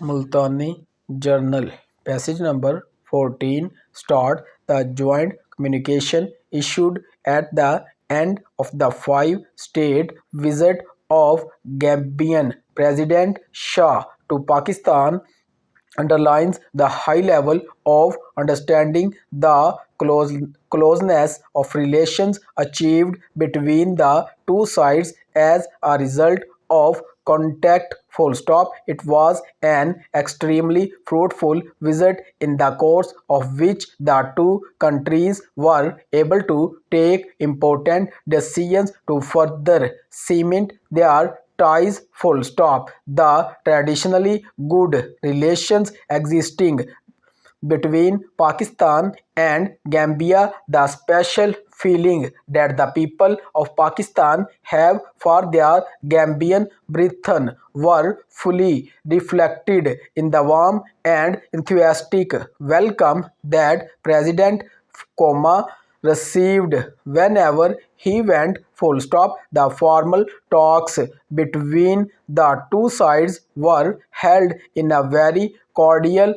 Multani Journal, passage number 14. Start the joint communication issued at the end of the five-state visit of Gambian President Shah to Pakistan underlines the high level of understanding the closeness of relations achieved between the two sides as a result of contact. Full stop. It was an extremely fruitful visit in the course of which the two countries were able to take important decisions to further cement their ties. Full stop. The traditionally good relations existing between Pakistan and Gambia, the special feeling that the people of Pakistan have for their Gambian brethren were fully reflected in the warm and enthusiastic welcome that President Koma received whenever he went. Full stop. The formal talks between the two sides were held in a very cordial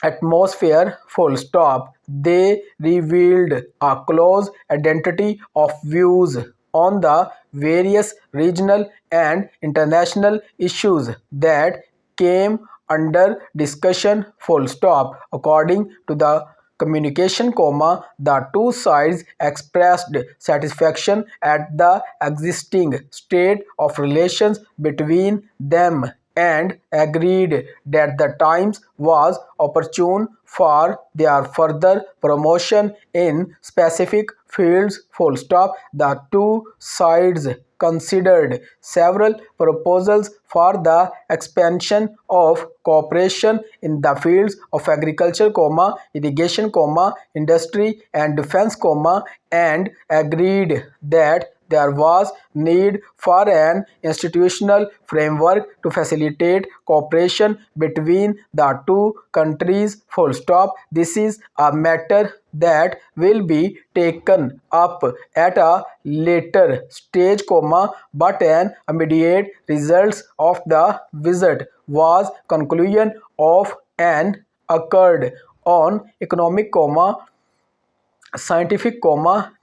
atmosphere. Full stop. They revealed a close identity of views on the various regional and international issues that came under discussion. Full stop. According to the communication, the two sides expressed satisfaction at the existing state of relations between them and agreed that the times was opportune for their further promotion in specific fields. Full stop. The two sides considered several proposals for the expansion of cooperation in the fields of agriculture, irrigation, industry and defense, and agreed that there was need for an institutional framework to facilitate cooperation between the two countries. Full stop. This is a matter that will be taken up at a later stage, but an immediate result of the visit was conclusion of an occurred on economic, scientific,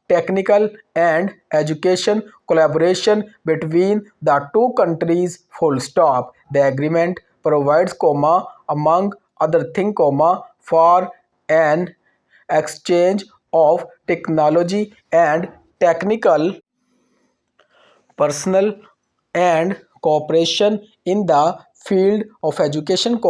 technical and education collaboration between the two countries. Full stop. The agreement provides, among other things, for an exchange of technology and technical personnel and cooperation in the field of education,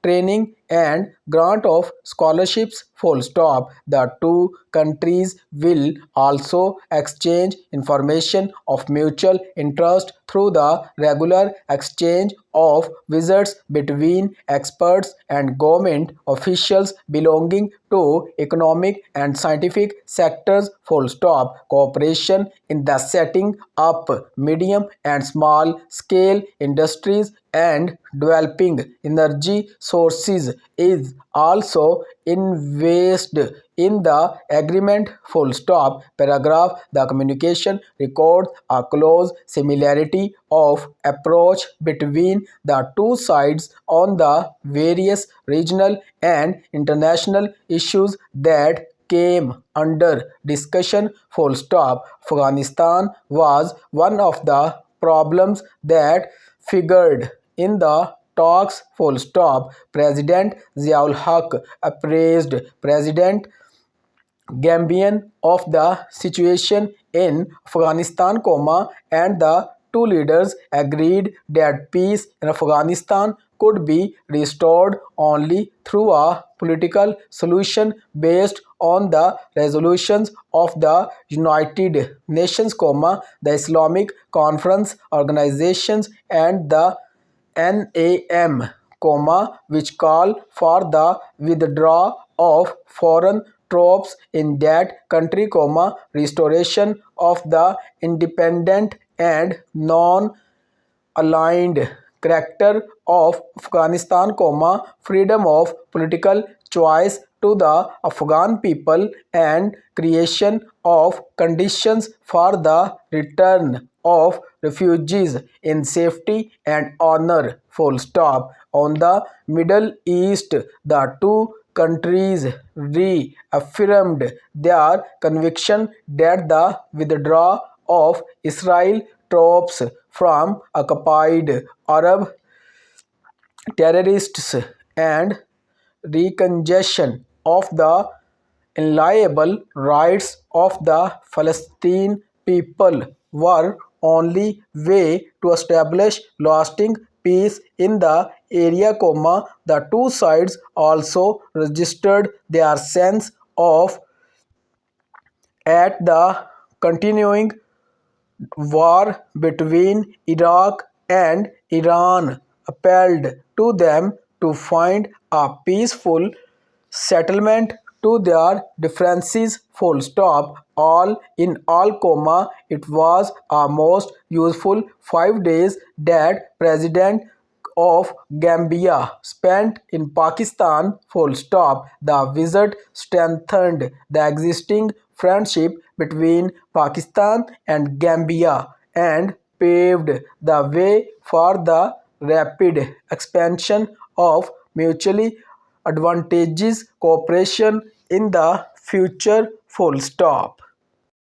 training and grant of scholarships. Full stop. The two countries will also exchange information of mutual interest through the regular exchange of visits between experts and government officials belonging to economic and scientific sectors. Full stop. Cooperation in the setting up medium and small scale industries and developing energy sources is also invested in the agreement. Full stop. Paragraph. The communication records a close similarity of approach between the two sides on the various regional and international issues that came under discussion. Full stop. Afghanistan was one of the problems that figured in the talks. Full stop. President Ziaul Haq appraised President Gambian of the situation in Afghanistan, and the two leaders agreed that peace in Afghanistan could be restored only through a political solution based on the resolutions of the United Nations, the Islamic Conference organizations and the NAM, which call for the withdrawal of foreign troops in that country, restoration of the independent and non-aligned character of Afghanistan, freedom of political choice to the Afghan people, and creation of conditions for the return of refugees in safety and honor. Full stop. On the Middle East, the two countries reaffirmed their conviction that the withdrawal of Israel troops from occupied Arab terrorists and recongestion of the inalienable rights of the Palestinian people were only way to establish lasting peace in the area, the two sides also registered their sense of at the continuing war between Iraq and Iran appealed to them to find a peaceful settlement to their differences. Full stop. All in all, it was a most useful 5 days that President of Gambia spent in Pakistan. Full stop. The visit strengthened the existing friendship between Pakistan and Gambia and paved the way for the rapid expansion of mutually advantageous cooperation in the future. Full stop.